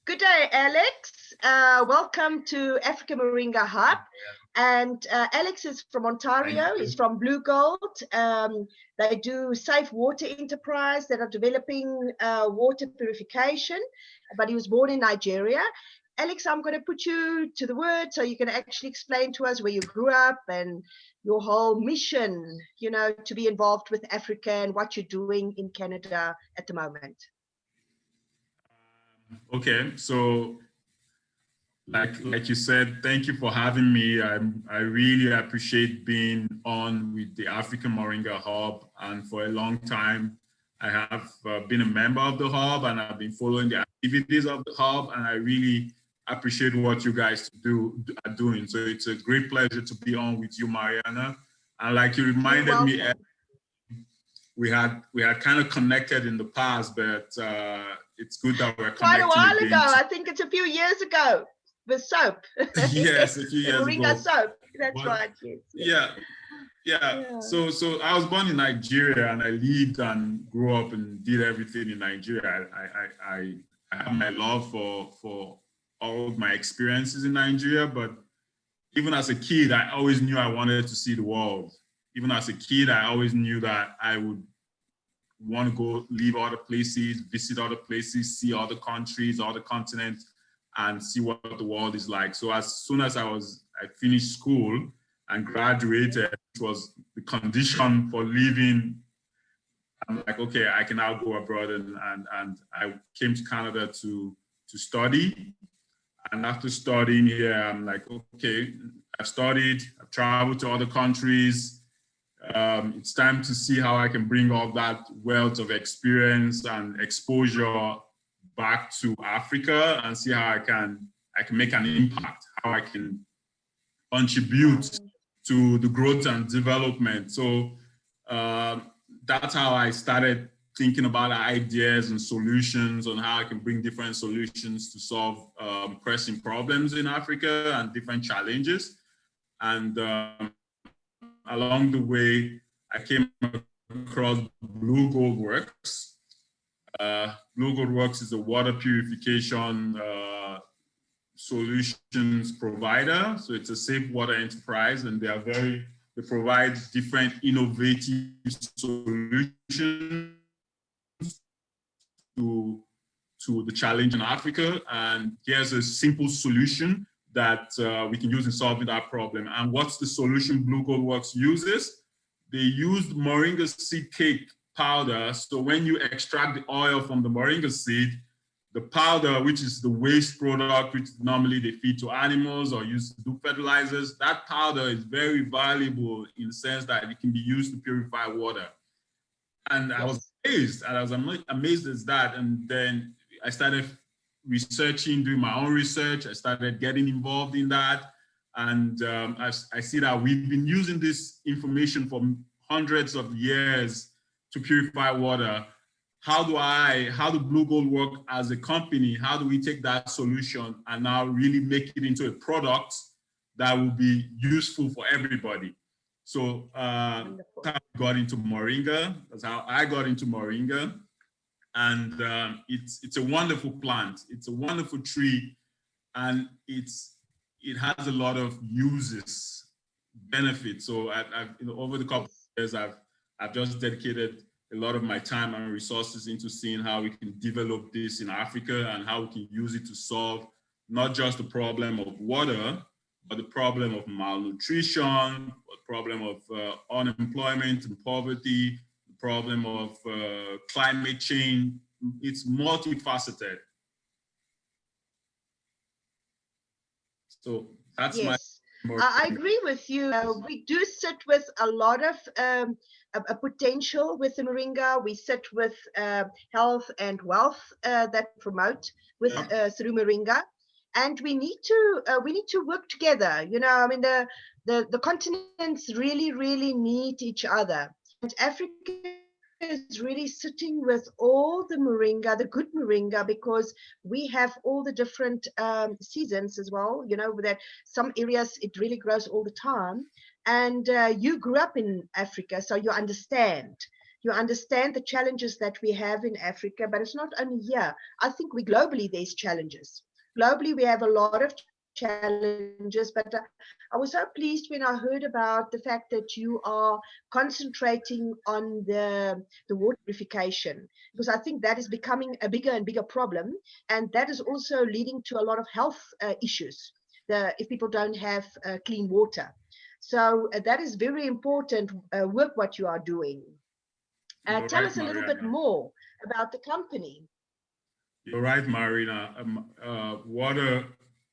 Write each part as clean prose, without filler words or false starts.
Good day, Alex. Welcome to Africa Moringa Hub. And Alex is from Ontario. He's from Blue Gold. They do safe water enterprise that are developing water purification, but he was born in Nigeria. Alex, I'm going to put you to the word so you can actually explain to us where you grew up and your whole mission, you know, to be involved with Africa and what you're doing in Canada at the moment. Okay, so like you said, thank you for having me. I really appreciate being on with the African Moringa Hub, and for a long time I have been a member of the hub, and I've been following the activities of the hub, and I really appreciate what you guys are doing. So it's a great pleasure to be on with you, Mariana. And like you reminded me, we had kind of connected in the past, but it's good that we're connecting. Quite a while ago. I think it's a few years ago with soap. Yes, a few years Moringa ago. soap. That's right. Yes. Yeah. So I was born in Nigeria, and I lived and grew up and did everything in Nigeria. I have my love for all of my experiences in Nigeria, but even as a kid, I always knew I wanted to see the world. Even as a kid, I always knew that I would want to go live other places, visit other places, see other countries, other continents, and see what the world is like. So as soon as I finished school and graduated, it was the condition for living. I'm like, okay, I can now go abroad, and I came to Canada to study. And after studying here, I'm like, okay, I've studied, I've traveled to other countries. It's time to see how I can bring all that wealth of experience and exposure back to Africa and see how I can make an impact, how I can contribute to the growth and development. So that's how I started thinking about ideas and solutions on how I can bring different solutions to solve pressing problems in Africa and different challenges. And along the way, I came across Blue Gold Works. Blue Gold Works is a water purification solutions provider. So it's a safe water enterprise, and they provide different innovative solutions to the challenge in Africa. And here's a simple solution that we can use in solving that problem. And what's the solution Blue Gold Works uses? They used moringa seed cake powder. So when you extract the oil from the moringa seed, the powder, which is the waste product, which normally they feed to animals or use to do fertilizers, that powder is very valuable in the sense that it can be used to purify water. And I was amazed as that. And then I started researching, doing my own research. I started getting involved in that. And I see that we've been using this information for hundreds of years to purify water. How do Blue Gold work as a company? How do we take that solution and now really make it into a product that will be useful for everybody? So that's how I got into Moringa. That's how I got into Moringa. And it's a wonderful plant. It's a wonderful tree, and it has a lot of uses, benefits. So over the couple of years, I've just dedicated a lot of my time and resources into seeing how we can develop this in Africa and how we can use it to solve not just the problem of water, but the problem of malnutrition, the problem of unemployment and poverty, the problem of climate change. It's multifaceted. So that's I agree with you. We do sit with a lot of a potential with the Moringa. We sit with health and wealth that promote with through Moringa, and we need to work together. You know, I mean, the continents really need each other, and Africa is really sitting with all the Moringa, the good Moringa, because we have all the different seasons as well. You know, that some areas it really grows all the time. And you grew up in Africa, so you understand. You understand the challenges that we have in Africa, but it's not only here. I think globally there's challenges. Globally, we have a lot of challenges, but I was so pleased when I heard about the fact that you are concentrating on the water purification, because I think that is becoming a bigger and bigger problem, and that is also leading to a lot of health issues if people don't have clean water. So that is very important work what you are doing. You're Tell right, us a little bit Mariana. more about the company. You're right, Marina.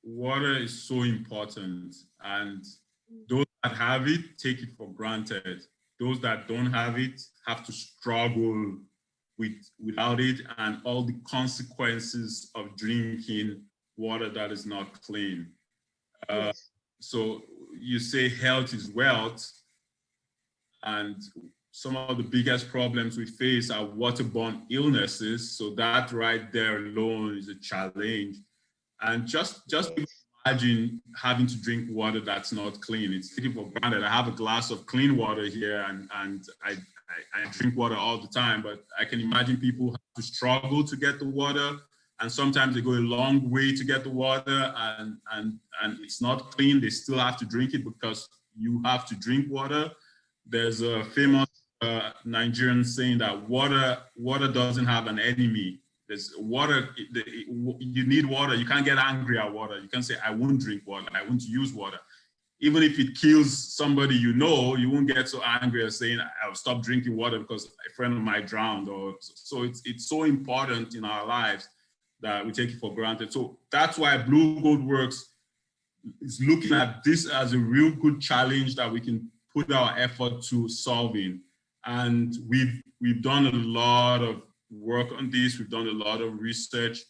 Water is so important, and those that have it take it for granted. Those that don't have it have to struggle without it, and all the consequences of drinking water that is not clean. Yes. So you say health is wealth, and some of the biggest problems we face are waterborne illnesses. So that right there alone is a challenge. And just imagine having to drink water that's not clean. It's taken for granted. I have a glass of clean water here, and I drink water all the time, but I can imagine people have to struggle to get the water. And sometimes they go a long way to get the water, and it's not clean. They still have to drink it because you have to drink water. There's a famous Nigerian saying that water doesn't have an enemy. There's water, you need water. You can't get angry at water. You can't say, I won't drink water, I won't use water. Even if it kills somebody you know, you won't get so angry as saying, I'll stop drinking water because a friend of mine drowned. So it's so important in our lives that we take it for granted. So that's why Blue Gold Works is looking at this as a real good challenge that we can put our effort to solving. And we've done a lot of work on this. We've done a lot of research.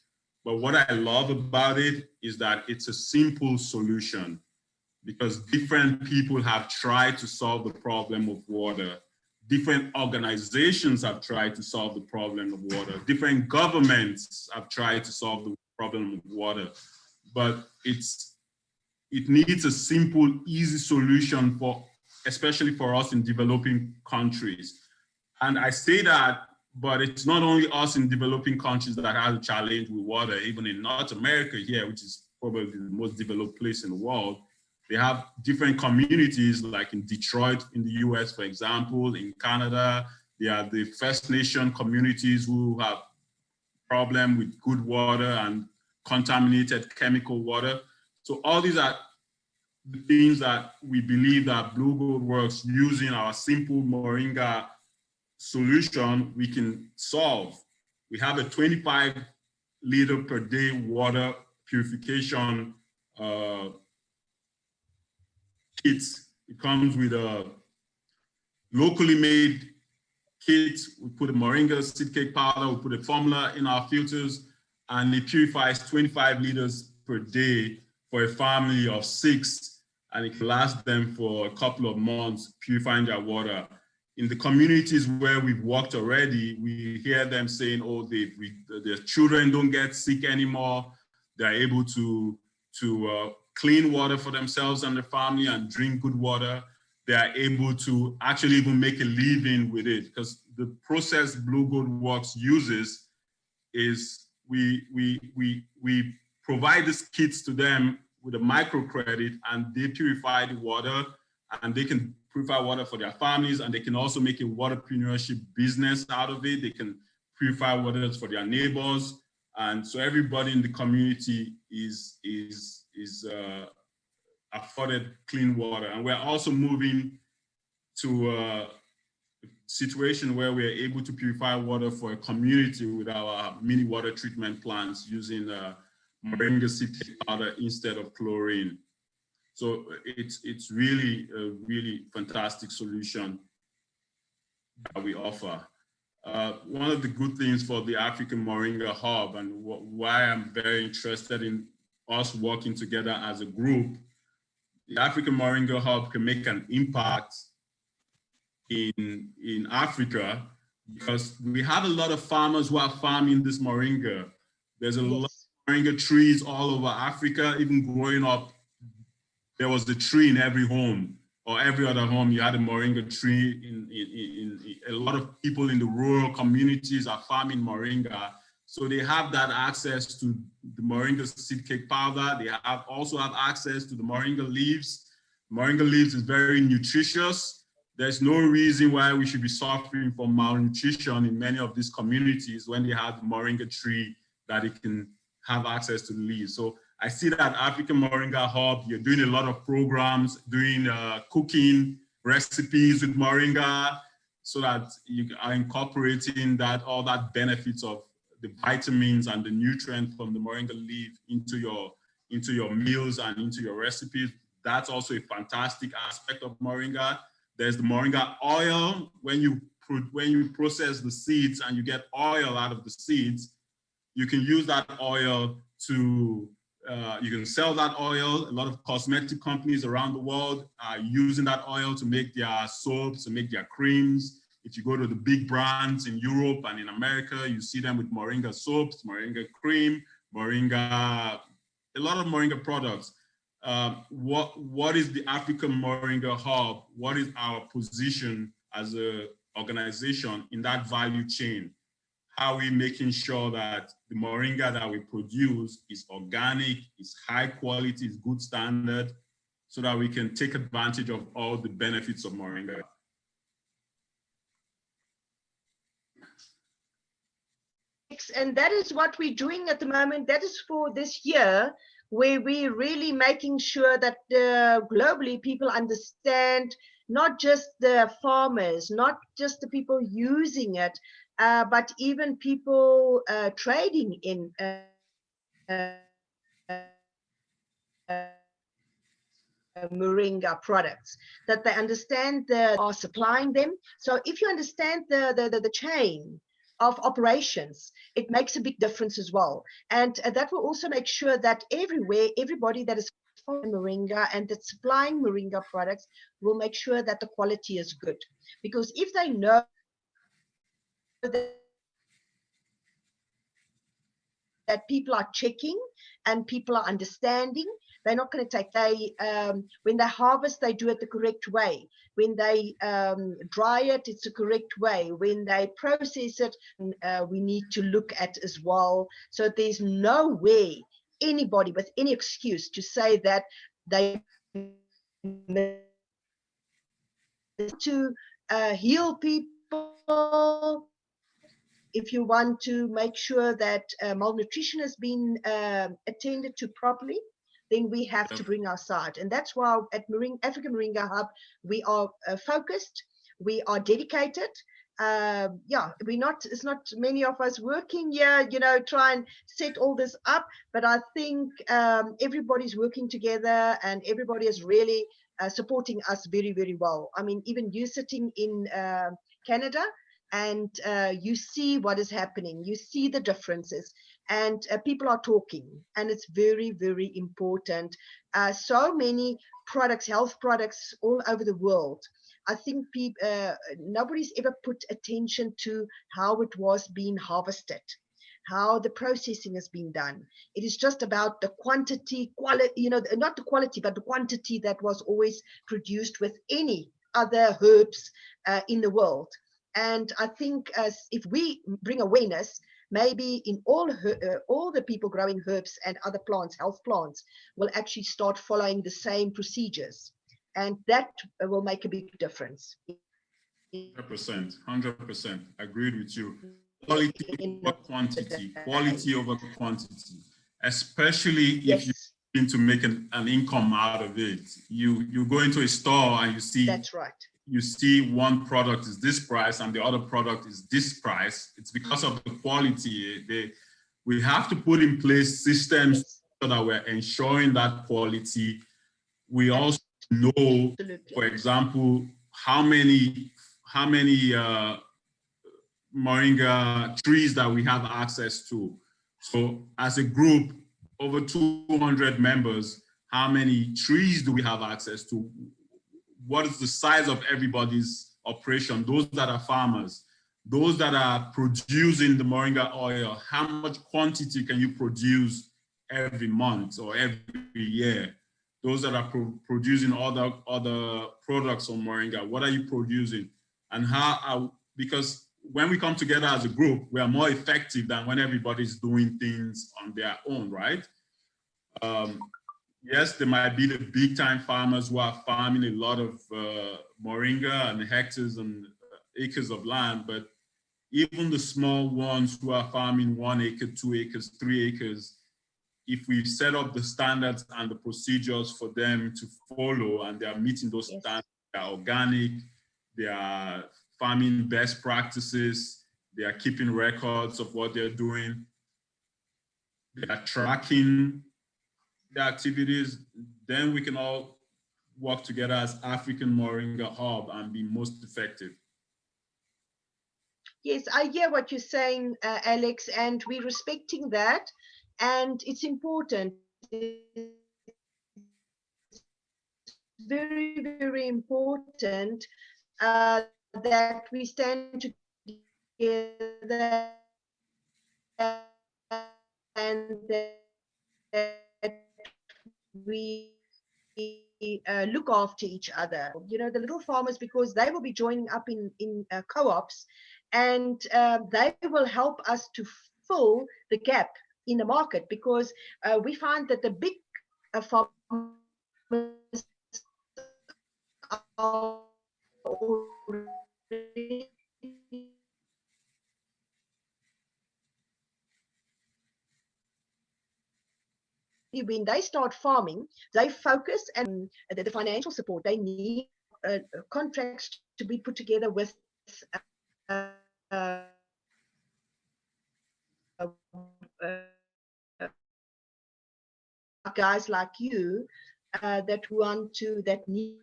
But what I love about it is that it's a simple solution, because different people have tried to solve the problem of water. Different organizations have tried to solve the problem of water. Different governments have tried to solve the problem of water. But it needs a simple, easy solution especially for us in developing countries. And I say that, but it's not only us in developing countries that have a challenge with water. Even in North America here, which is probably the most developed place in the world, they have different communities, like in Detroit in the US, for example. In Canada, they are the First Nation communities who have problem with good water and contaminated chemical water. So all these are the things that we believe that Blue Gold Works, using our simple Moringa solution, we can solve. We have a 25 liter per day water purification kit. It comes with a locally made kit. We put a Moringa seed cake powder, we put a formula in our filters, and it purifies 25 liters per day for a family of 6. And it can last them for a couple of months purifying their water. In the communities where we've worked already, we hear them saying, oh, their children don't get sick anymore. They're able to clean water for themselves and their family and drink good water. They are able to actually even make a living with it, because the process Blue Gold Works uses is we provide these kits to them with a microcredit, and they purify the water, and they can purify water for their families, and they can also make a waterpreneurship business out of it. They can purify water for their neighbors, and so everybody in the community is afforded clean water. And we're also moving to a situation where we're able to purify water for a community with our mini water treatment plants using Moringa seed powder instead of chlorine. So it's really a really fantastic solution that we offer. One of the good things for the African Moringa Hub, and why I'm very interested in us working together as a group, the African Moringa Hub can make an impact in Africa, because we have a lot of farmers who are farming this Moringa. There's a lot of Moringa trees all over Africa. Even growing up, there was the tree in every home. or every other home, you had a moringa tree. In a lot of people in the rural communities are farming moringa. So they have that access to the moringa seed cake powder. They also have access to the moringa leaves. Moringa leaves is very nutritious. There's no reason why we should be suffering from malnutrition in many of these communities when they have the moringa tree that it can have access to the leaves. So I see that African Moringa Hub, you're doing a lot of programs, doing cooking recipes with moringa, so that you are incorporating all that benefits of the vitamins and the nutrients from the moringa leaf into your meals and into your recipes. That's also a fantastic aspect of moringa. There's the moringa oil. When you process the seeds and you get oil out of the seeds, you can use that oil to you can sell that oil. A lot of cosmetic companies around the world are using that oil to make their soaps, to make their creams. If you go to the big brands in Europe and in America, you see them with moringa soaps, moringa cream, moringa, a lot of moringa products. What is the African Moringa Hub? What is our position as an organization in that value chain? How are we making sure that the moringa that we produce is organic, is high quality, is good standard, so that we can take advantage of all the benefits of moringa? And that is what we're doing at the moment. That is for this year, where we're really making sure that globally people understand, not just the farmers, not just the people using it, but even people trading in moringa products, that they understand are supplying them. So if you understand the chain of operations, it makes a big difference as well. And that will also make sure that everywhere, everybody that is following moringa and that's supplying moringa products will make sure that the quality is good. Because if they know that people are checking and people are understanding, they're not going to take, when they harvest, they do it the correct way. When they dry it, it's the correct way. When they process it, we need to look at as well. So there's no way anybody with any excuse to say that they to heal people. If you want to make sure that malnutrition has been attended to properly, then we have to bring our side. And that's why at African Moringa Hub, we are focused, we are dedicated. It's not many of us working here, try and set all this up, but I think everybody's working together and everybody is really supporting us very, very well. I mean, even you sitting in Canada, and you see what is happening, you see the differences, and people are talking, and it's very, very important. So many products, health products all over the world. I think nobody's ever put attention to how it was being harvested, how the processing has been done. It is just about the quantity, quality, not the quality, but the quantity that was always produced with any other herbs in the world. And I think if we bring awareness, maybe in all the people growing herbs and other plants, health plants, will actually start following the same procedures. And that will make a big difference. 100%. Agreed with you. Quality over quantity, quality over quantity, especially if you need to make an income out of it. You go into a store and you see, that's right. You see one product is this price and the other product is this price. It's because of the quality. We have to put in place systems so that we're ensuring that quality. We also know, for example, how many moringa trees that we have access to. So as a group, over 200 members, how many trees do we have access to? What is the size of everybody's operation? Those that are farmers, those that are producing the moringa oil, how much quantity can you produce every month or every year? those that are producing other products on Moringa. What are you producing? And because when we come together as a group, we are more effective than when everybody's doing things on their own, right? Yes, there might be the big time farmers who are farming a lot of Moringa and hectares and acres of land, but even the small ones who are farming 1 acre, 2 acres, 3 acres, if we set up the standards and the procedures for them to follow and they are meeting those standards, they are organic, they are farming best practices, they are keeping records of what they're doing, they are tracking the activities, then we can all work together as African Moringa Hub and be most effective. Yes, I hear what you're saying, Alex, and we're respecting that. And it's important. It's very, very important that we stand together and that we look after each other. You know, the little farmers, because they will be joining up in co-ops, and they will help us to fill the gap in the market, because we find that the big farmers are already when they start farming, they focus, and the financial support they need, contracts to be put together with uh, uh, guys like you that need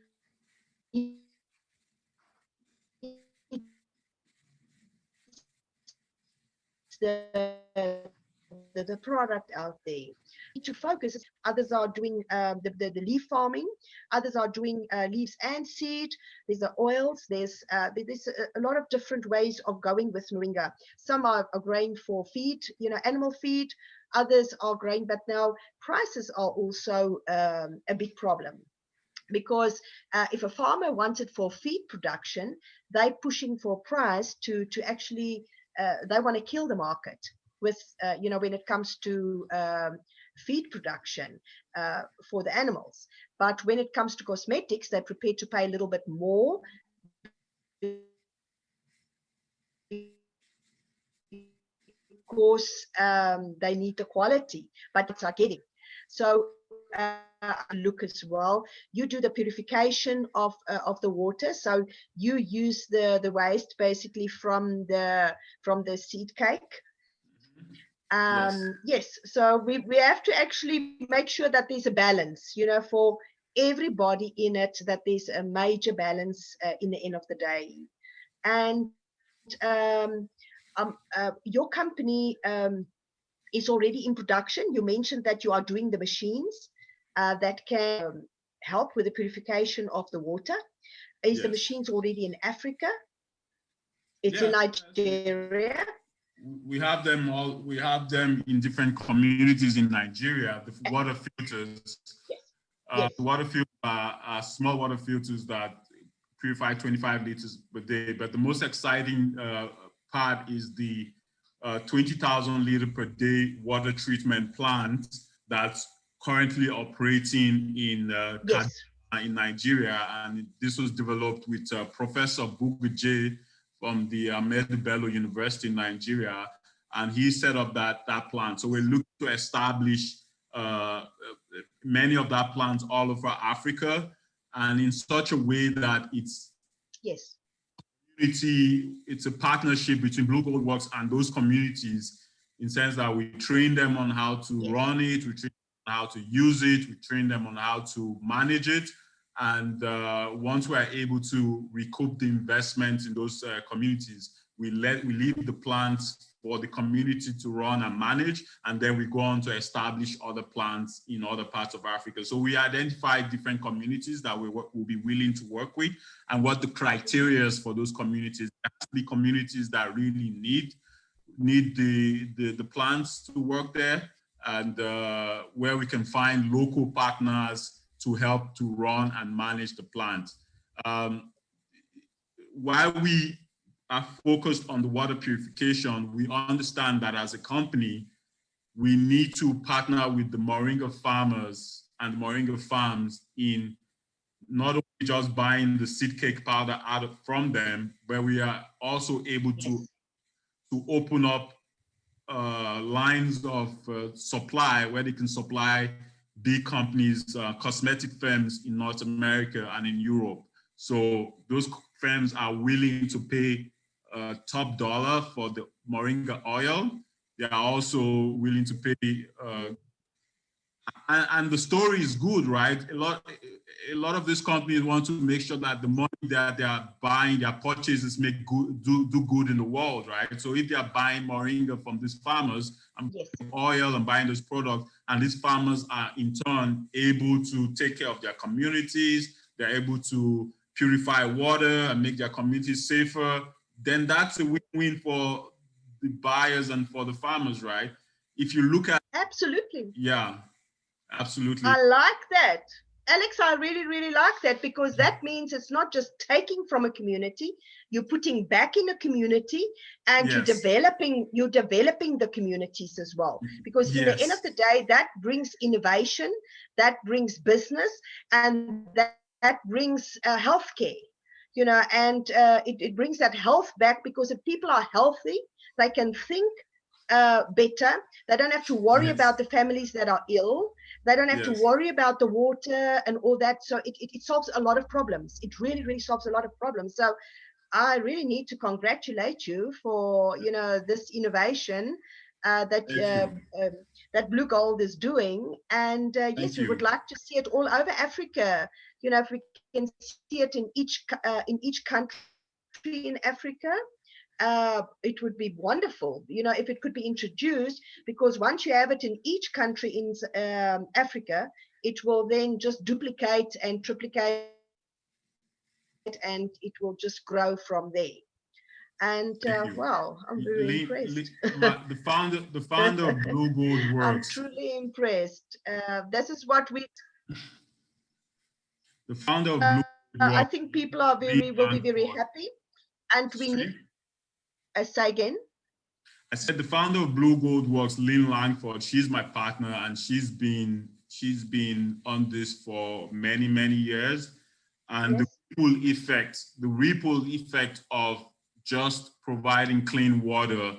the product out there. To focus, others are doing the leaf farming, others are doing leaves and seed, there's the oils, there's a lot of different ways of going with Moringa. Some are growing for feed, you know, animal feed, others are growing, but now prices are also a big problem, because if a farmer wants it for feed production, they're pushing for price to actually they want to kill the market with you know, when it comes to feed production for the animals. But when it comes to cosmetics, they're prepared to pay a little bit more because they need the quality, but it's are getting. So look as well. You do the purification of the water, so you use the waste basically from the seed cake. Yes, so we have to actually make sure that there's a balance, you know, for everybody in it, that there's a major balance in the end of the day. And your company is already in production. You mentioned that you are doing the machines that can help with the purification of the water. Is the machines already in Africa? It's in Nigeria. We have them all. We have them in different communities in Nigeria. The water filters. The water filters are small water filters that purify 25 liters per day. But the most exciting part is the 20,000 liter per day water treatment plant that's currently operating in Nigeria, and this was developed with Professor Omijeh from the Ahmadu Bello University in Nigeria, and he set up that plant. So we're looking to establish many of that plants all over Africa, and in such a way that it's it's a partnership between Blue Gold Works and those communities, in the sense that we train them on how to run it, we train them on how to use it, we train them on how to manage it. And once we're able to recoup the investment in those communities, we leave the plants for the community to run and manage, and then we go on to establish other plants in other parts of Africa. So we identify different communities that we will be willing to work with, and what the criteria is for those communities. There has to be communities that really need the plants to work there, and where we can find local partners to help to run and manage the plant. While we are focused on the water purification, we understand that as a company, we need to partner with the Moringa farmers and Moringa farms in not only just buying the seed cake powder from them, but we are also able to open up lines of supply where they can supply big companies, cosmetic firms in North America and in Europe. So those firms are willing to pay top dollar for the Moringa oil. They are also willing to pay, and the story is good, right? A lot of these companies want to make sure that the money that they are buying, their purchases make good, do good in the world, right? So if they are buying Moringa from these farmers and buying oil and buying those products, and these farmers are in turn able to take care of their communities, they're able to purify water and make their communities safer, then that's a win-win for the buyers and for the farmers, right? If you look at— Absolutely. Yeah, absolutely. I like that. Alex, I really, really like that, because that means it's not just taking from a community, you're putting back in a community, and you're developing the communities as well. Because in the end of the day, that brings innovation, that brings business, and that brings healthcare, you know, and it brings that health back, because if people are healthy, they can think better. They don't have to worry about the families that are ill. They don't have to worry about the water and all that. So it solves a lot of problems. It really, really solves a lot of problems. So I really need to congratulate you for, you know, this innovation that Blue Gold is doing. And yes, we would like to see it all over Africa. You know, if we can see it in each country in Africa, it would be wonderful, you know, if it could be introduced, because once you have it in each country in Africa, it will then just duplicate and triplicate, and it will just grow from there. And wow, I'm very impressed. The founder of Blue Gold Works. I'm truly impressed. This is what we— The founder of Blue Gold Works, I think people will be very happy, and we need— say again. I said the founder of Blue Gold Works, Lynn Langford. She's my partner, and she's been on this for many years. And the ripple effect of just providing clean water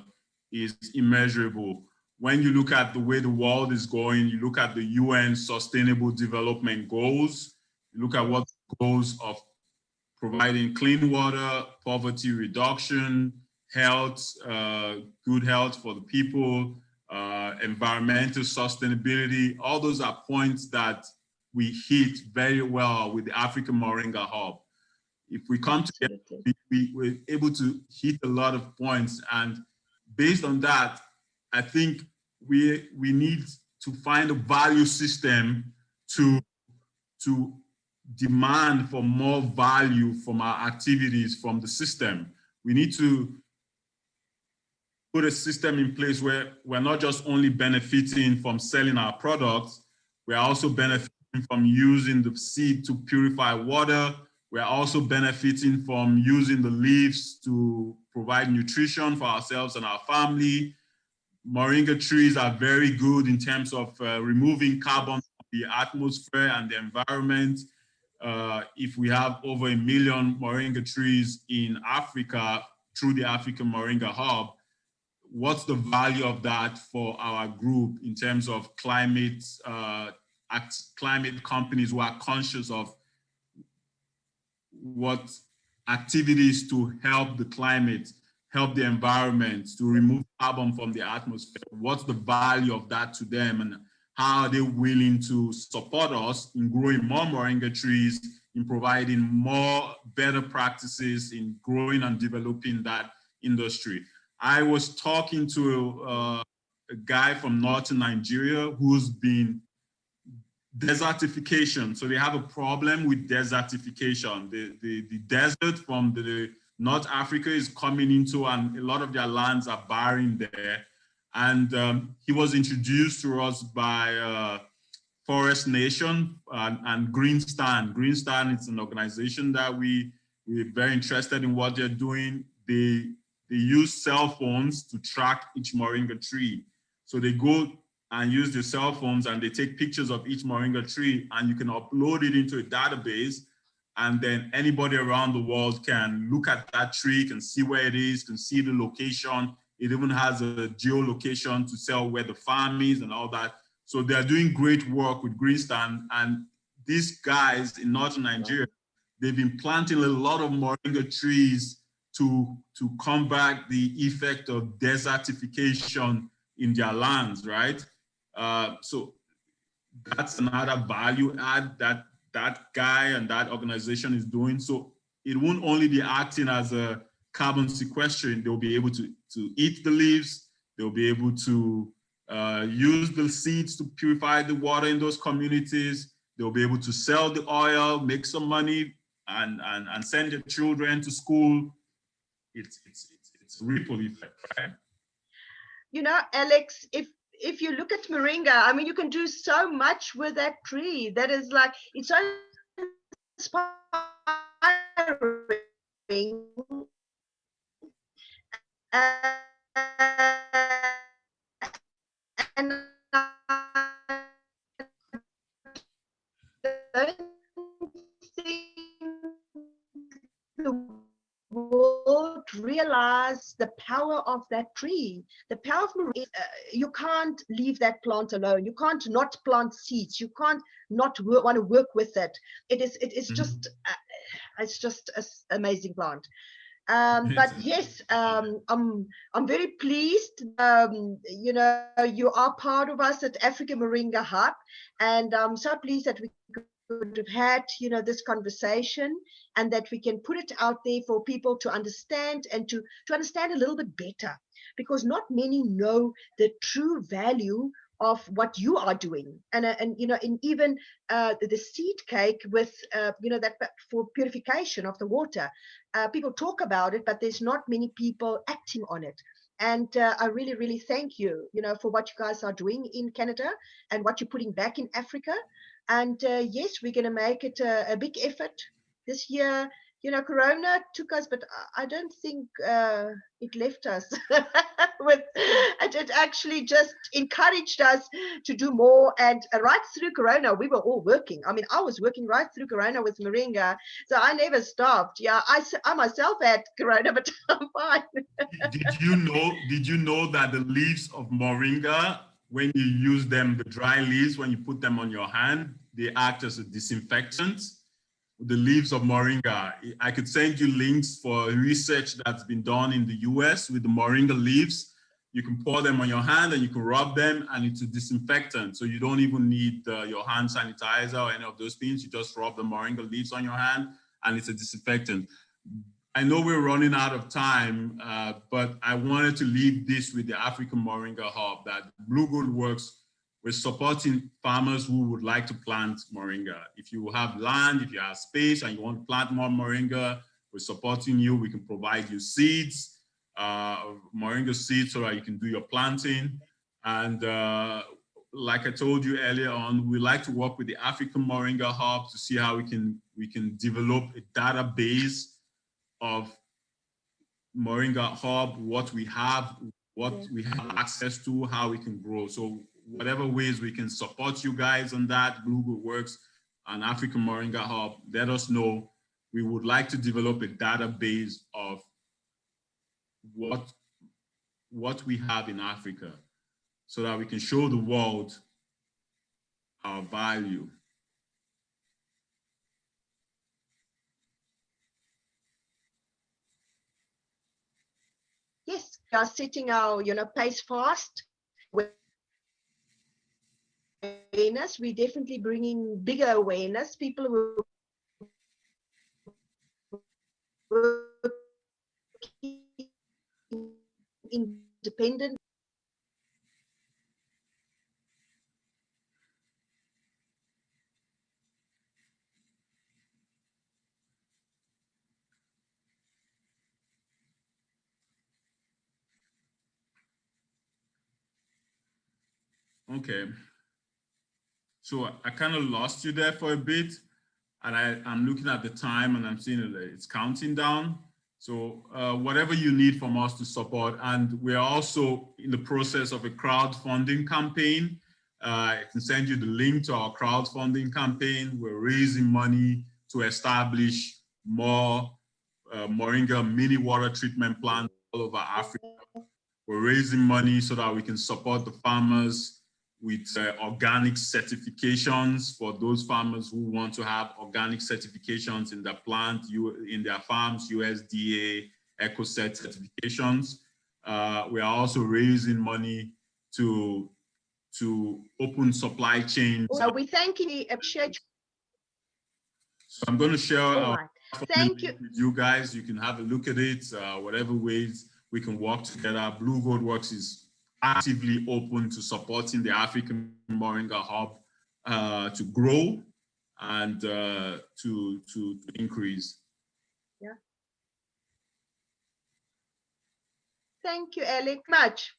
is immeasurable. When you look at the way the world is going, you look at the UN Sustainable Development Goals, you look at what the goals of providing clean water, poverty reduction, health, good health for the people, environmental sustainability, all those are points that we hit very well with the African Moringa Hub. If we come together, we're able to hit a lot of points. And based on that, I think we need to find a value system to demand for more value from our activities from the system. We need to put a system in place where we're not just only benefiting from selling our products, we're also benefiting from using the seed to purify water. We're also benefiting from using the leaves to provide nutrition for ourselves and our family. Moringa trees are very good in terms of removing carbon from the atmosphere and the environment. If we have over 1 million Moringa trees in Africa through the African Moringa Hub, what's the value of that for our group in terms of climate companies who are conscious of what activities to help the climate, help the environment, to remove carbon from the atmosphere? What's the value of that to them, and how are they willing to support us in growing more Moringa trees, in providing more better practices in growing and developing that industry? I was talking to a guy from northern Nigeria who's been desertification. So they have a problem with desertification. The desert from the North Africa is coming into, and a lot of their lands are barren there. And he was introduced to us by Forest Nation and Green Stand. Green Stand is an organization that we're very interested in what they're doing. They use cell phones to track each moringa tree. So they go and use their cell phones and they take pictures of each moringa tree, and you can upload it into a database, and then anybody around the world can look at that tree, can see where it is, can see the location. It even has a geolocation to tell where the farm is and all that. So they're doing great work with Green Stand, and these guys in northern Nigeria, they've been planting a lot of moringa trees to combat the effect of desertification in their lands, right? So that's another value add that that guy and that organization is doing. So it won't only be acting as a carbon sequestering, they'll be able to eat the leaves, they'll be able to use the seeds to purify the water in those communities, they'll be able to sell the oil, make some money, and send their children to school. It's a ripple effect, right? You know, Alex, if you look at Moringa, I mean, you can do so much with that tree. That is like, it's so inspiring. And I don't think the world realize the power of that tree. The power of Moringa is, you can't leave that plant alone. You can't not plant seeds. You can't not want to work with it. It is just it's just an amazing plant. But yes, I'm very pleased. You know, you are part of us at Africa Moringa Hub, and I'm so pleased that we could have had, you know, this conversation, and that we can put it out there for people to understand, and to understand a little bit better, because not many know the true value of what you are doing. And you know, in even the seed cake with you know, that for purification of the water, people talk about it, but there's not many people acting on it. And I really, really thank you, you know, for what you guys are doing in Canada and what you're putting back in Africa. And yes, we're going to make it a big effort this year. You know, Corona took us, but I don't think it left us. It actually just encouraged us to do more. And right through Corona, we were all working. I mean, I was working right through Corona with Moringa, so I never stopped. Yeah, I myself had Corona, but I'm fine. Did you know that the leaves of Moringa, when you use them, the dry leaves, when you put them on your hand, they act as a disinfectant? The leaves of Moringa. I could send you links for research that's been done in the US with the Moringa leaves. You can pour them on your hand and you can rub them, and it's a disinfectant. So you don't even need your hand sanitizer or any of those things. You just rub the Moringa leaves on your hand and it's a disinfectant. I know we're running out of time, but I wanted to leave this with the African Moringa Hub, that Blue Gold Works, we're supporting farmers who would like to plant moringa. If you have land, if you have space and you want to plant more moringa, we're supporting you. We can provide you seeds, moringa seeds, so that you can do your planting. And like I told you earlier on, we like to work with the African Moringa Hub to see how we can develop a database of Moringa Hub, what we have, what we have access to, how we can grow. So whatever ways we can support you guys on that, Blue Gold Works and African Moringa Hub, let us know. We would like to develop a database of what we have in Africa, so that we can show the world our value. Yes, we are setting our, you know, pace fast. Awareness, we're definitely bringing bigger awareness. People who are independent. Okay. So I kind of lost you there for a bit, and I'm looking at the time and I'm seeing it's counting down. So whatever you need from us to support, and we're also in the process of a crowdfunding campaign. I can send you the link to our crowdfunding campaign. We're raising money to establish more Moringa mini water treatment plants all over Africa. We're raising money so that we can support the farmers with organic certifications for those farmers who want to have organic certifications in their plant, in their farms, USDA, EcoCert certifications. We are also raising money to open supply chains. Well, we thank you, appreciate you. So I'm going to share our thank you with you guys. You can have a look at it, whatever ways we can work together. Blue Gold Works is actively open to supporting the African Moringa Hub to grow and to increase. Yeah. Thank you, Alec, much.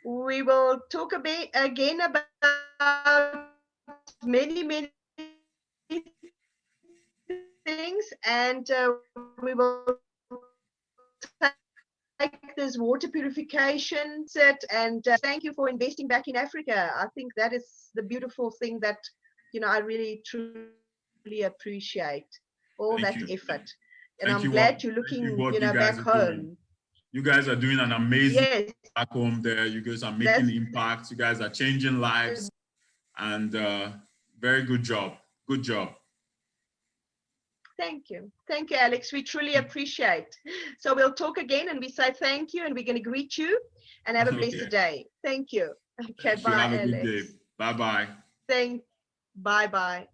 We will talk a bit again about many things, and we will take this water purification set, and thank you for investing back in Africa. I think that is the beautiful thing that, you know, I really truly appreciate all that effort. And I'm glad you're looking, you know, back home. You guys are doing an amazing back home there. You guys are making impact. You guys are changing lives, and very good job. Good job. Thank you, Alex. We truly appreciate. So we'll talk again, and we say thank you, and we're going to greet you, and have a blessed day. Thank you. Okay, bye, Have a Alex. good day. Bye bye. Bye bye.